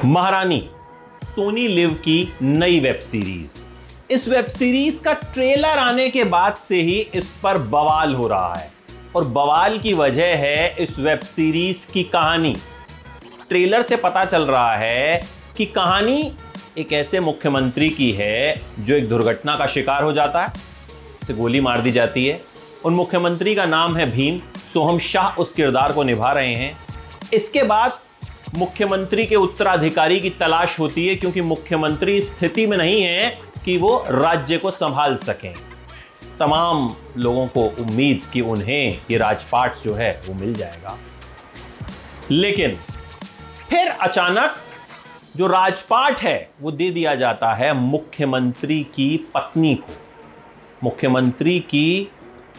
महारानी सोनी लिव की नई वेब सीरीज। इस वेब सीरीज का ट्रेलर आने के बाद से ही इस पर बवाल हो रहा है और बवाल की वजह है इस वेब सीरीज की कहानी। ट्रेलर से पता चल रहा है कि कहानी एक ऐसे मुख्यमंत्री की है जो एक दुर्घटना का शिकार हो जाता है, उसे गोली मार दी जाती है। उन मुख्यमंत्री का नाम है भीम। सोहम शाह उस किरदार को निभा रहे हैं। इसके बाद मुख्यमंत्री के उत्तराधिकारी की तलाश होती है क्योंकि मुख्यमंत्री स्थिति में नहीं है कि वो राज्य को संभाल सकें। तमाम लोगों को उम्मीद कि उन्हें ये राजपाट जो है वो मिल जाएगा, लेकिन फिर अचानक जो राजपाट है वो दे दिया जाता है मुख्यमंत्री की पत्नी को। मुख्यमंत्री की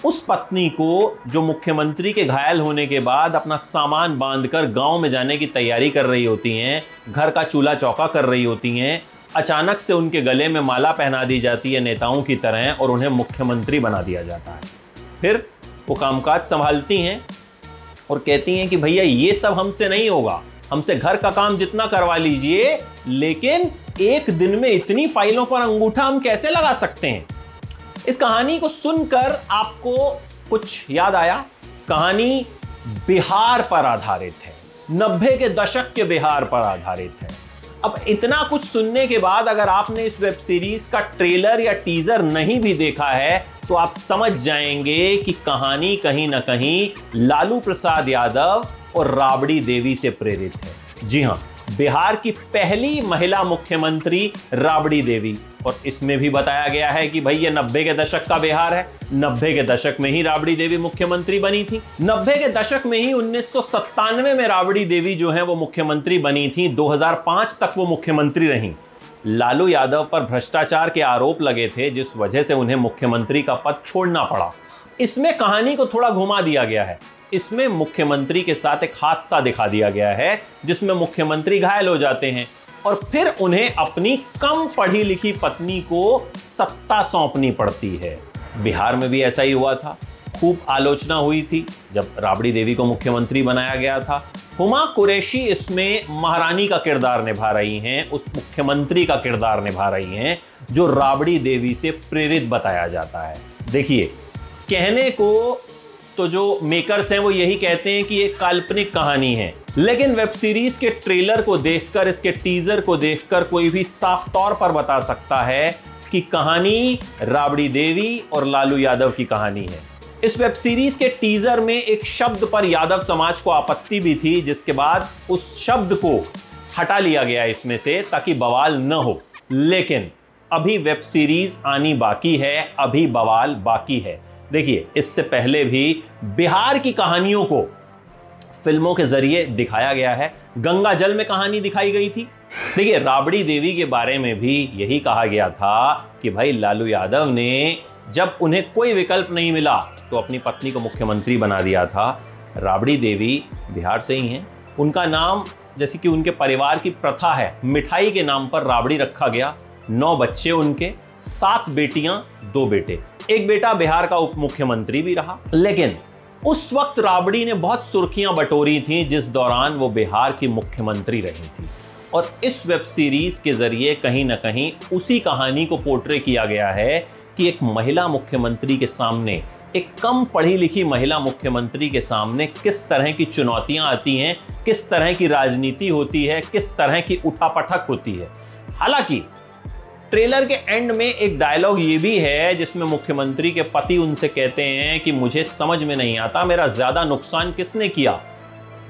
उस पत्नी को जो मुख्यमंत्री के घायल होने के बाद अपना सामान बांधकर गांव में जाने की तैयारी कर रही होती हैं, घर का चूल्हा चौका कर रही होती हैं। अचानक से उनके गले में माला पहना दी जाती है नेताओं की तरह और उन्हें मुख्यमंत्री बना दिया जाता है। फिर वो कामकाज संभालती हैं और कहती हैं कि भैया ये सब हमसे नहीं होगा, हमसे घर का काम जितना करवा लीजिए, लेकिन एक दिन में इतनी फाइलों पर अंगूठा हम कैसे लगा सकते हैं। इस कहानी को सुनकर आपको कुछ याद आया? कहानी बिहार पर आधारित है, 90 के दशक के बिहार पर आधारित है। अब इतना कुछ सुनने के बाद अगर आपने इस वेब सीरीज का ट्रेलर या टीजर नहीं भी देखा है तो आप समझ जाएंगे कि कहानी कहीं ना कहीं लालू प्रसाद यादव और राबड़ी देवी से प्रेरित है। जी हां, बिहार की पहली महिला मुख्यमंत्री राबड़ी देवी। और इसमें भी बताया गया है कि भाई ये 90 के दशक का बिहार है। 90 के दशक में ही राबड़ी देवी मुख्यमंत्री बनी थी। 90 के दशक में ही 1997 में राबड़ी देवी जो है वो मुख्यमंत्री बनी थी। 2005 तक वो मुख्यमंत्री रहीं। लालू यादव पर भ्रष्टाचार के आरोप लगे थे जिस वजह से उन्हें मुख्यमंत्री का पद छोड़ना पड़ा। इसमें कहानी को थोड़ा घुमा दिया गया है। इसमें मुख्यमंत्री के साथ एक हादसा दिखा दिया गया है जिसमें मुख्यमंत्री घायल हो जाते हैं और फिर उन्हें अपनी कम पढ़ी लिखी पत्नी को सत्ता सौंपनी पड़ती है। बिहार में भी ऐसा ही हुआ था। खूब आलोचना हुई थी जब राबड़ी देवी को मुख्यमंत्री बनाया गया था। हुमा कुरैशी इसमें महारानी का किरदार निभा रही हैं, उस मुख्यमंत्री का किरदार निभा रही हैं जो राबड़ी देवी से प्रेरित बताया जाता है। देखिए, कहने को तो जो मेकर्स हैं वो यही कहते हैं कि एक काल्पनिक कहानी है, लेकिन वेब सीरीज के ट्रेलर को देखकर, इसके टीजर को देखकर कोई भी साफ तौर पर बता सकता है कि कहानी राबड़ी देवी और लालू यादव की कहानी है। इस वेब सीरीज के टीजर में एक शब्द पर यादव समाज को आपत्ति भी थी, जिसके बाद उस शब्द को हटा लिया गया इसमें से ताकि बवाल न हो। लेकिन अभी वेब सीरीज आनी बाकी है, अभी बवाल बाकी है। देखिए, इससे पहले भी बिहार की कहानियों को फिल्मों के जरिए दिखाया गया है। गंगा जल में कहानी दिखाई गई थी। देखिए, राबड़ी देवी के बारे में भी यही कहा गया था कि भाई लालू यादव ने जब उन्हें कोई विकल्प नहीं मिला तो अपनी पत्नी को मुख्यमंत्री बना दिया था। राबड़ी देवी बिहार से ही हैं। उनका नाम, जैसे कि उनके परिवार की प्रथा है, मिठाई के नाम पर राबड़ी रखा गया। 9 बच्चे उनके, 7 बेटियां 2 बेटे। एक बेटा बिहार का उप मुख्यमंत्री भी रहा। लेकिन उस वक्त राबड़ी ने बहुत सुर्खियां बटोरी थी जिस दौरान वो बिहार की मुख्यमंत्री रही थी। और इस वेब सीरीज के जरिए कहीं ना कहीं उसी कहानी को पोर्ट्रे किया गया है कि एक महिला मुख्यमंत्री के सामने, एक कम पढ़ी लिखी महिला मुख्यमंत्री के सामने किस तरह की चुनौतियां आती हैं, किस तरह की राजनीति होती है, किस तरह की उठापटक होती है। हालांकि ट्रेलर के एंड में एक डायलॉग ये भी है जिसमें मुख्यमंत्री के पति उनसे कहते हैं कि मुझे समझ में नहीं आता मेरा ज्यादा नुकसान किसने किया,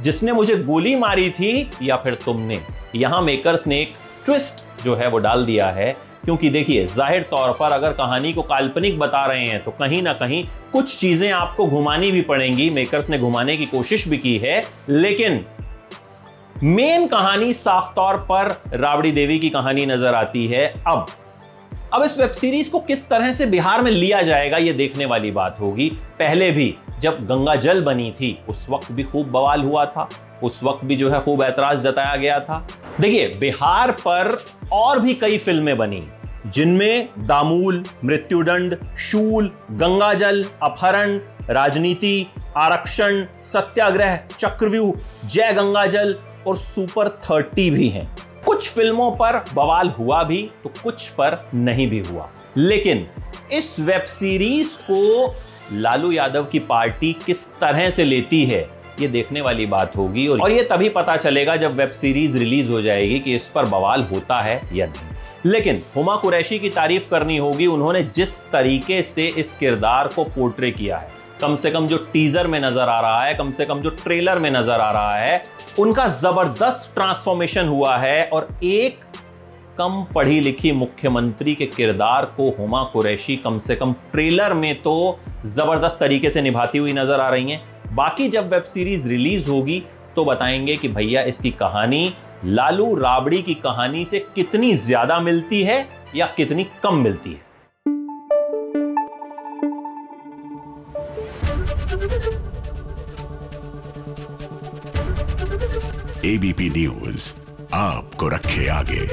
जिसने मुझे गोली मारी थी या फिर तुमने। यहां मेकर्स ने एक ट्विस्ट जो है वो डाल दिया है, क्योंकि देखिए, जाहिर तौर पर अगर कहानी को काल्पनिक बता रहे हैं तो कहीं ना कहीं कुछ चीजें आपको घुमानी भी पड़ेंगी। मेकर्स ने घुमाने की कोशिश भी की है, लेकिन मेन कहानी साफ तौर पर राबड़ी देवी की कहानी नजर आती है। अब इस वेब सीरीज को किस तरह से बिहार में लिया जाएगा ये देखने वाली बात होगी। पहले भी जब गंगा जल बनी थी उस वक्त भी खूब बवाल हुआ था, उस वक्त भी जो है खूब ऐतराज जताया गया था। देखिए, बिहार पर और भी कई फिल्में बनी जिनमें दामूल, मृत्युदंड, शूल, गंगा जल, अपहरण, राजनीति, आरक्षण, सत्याग्रह, चक्रव्यूह, जय गंगा जल और सुपर 30 भी हैं। कुछ फिल्मों पर बवाल हुआ भी तो कुछ पर नहीं भी हुआ, लेकिन इस वेब सीरीज को लालू यादव की पार्टी किस तरह से लेती है ये देखने वाली बात होगी, और ये तभी पता चलेगा जब वेब सीरीज रिलीज हो जाएगी कि इस पर बवाल होता है या नहीं। लेकिन हुमा कुरैशी की तारीफ करनी होगी, उन्होंने जिस तरीके से इस किरदार को पोर्ट्रे किया है, कम से कम जो टीजर में नजर आ रहा है, कम से कम जो ट्रेलर में नजर आ रहा है, उनका जबरदस्त ट्रांसफॉर्मेशन हुआ है। और एक कम पढ़ी लिखी मुख्यमंत्री के किरदार को हुमा कुरैशी कम से कम ट्रेलर में तो जबरदस्त तरीके से निभाती हुई नजर आ रही हैं। बाकी जब वेब सीरीज रिलीज होगी तो बताएंगे कि भैया इसकी कहानी लालू राबड़ी की कहानी से कितनी ज्यादा मिलती है या कितनी कम मिलती है। एबीपी न्यूज आपको रखे आगे।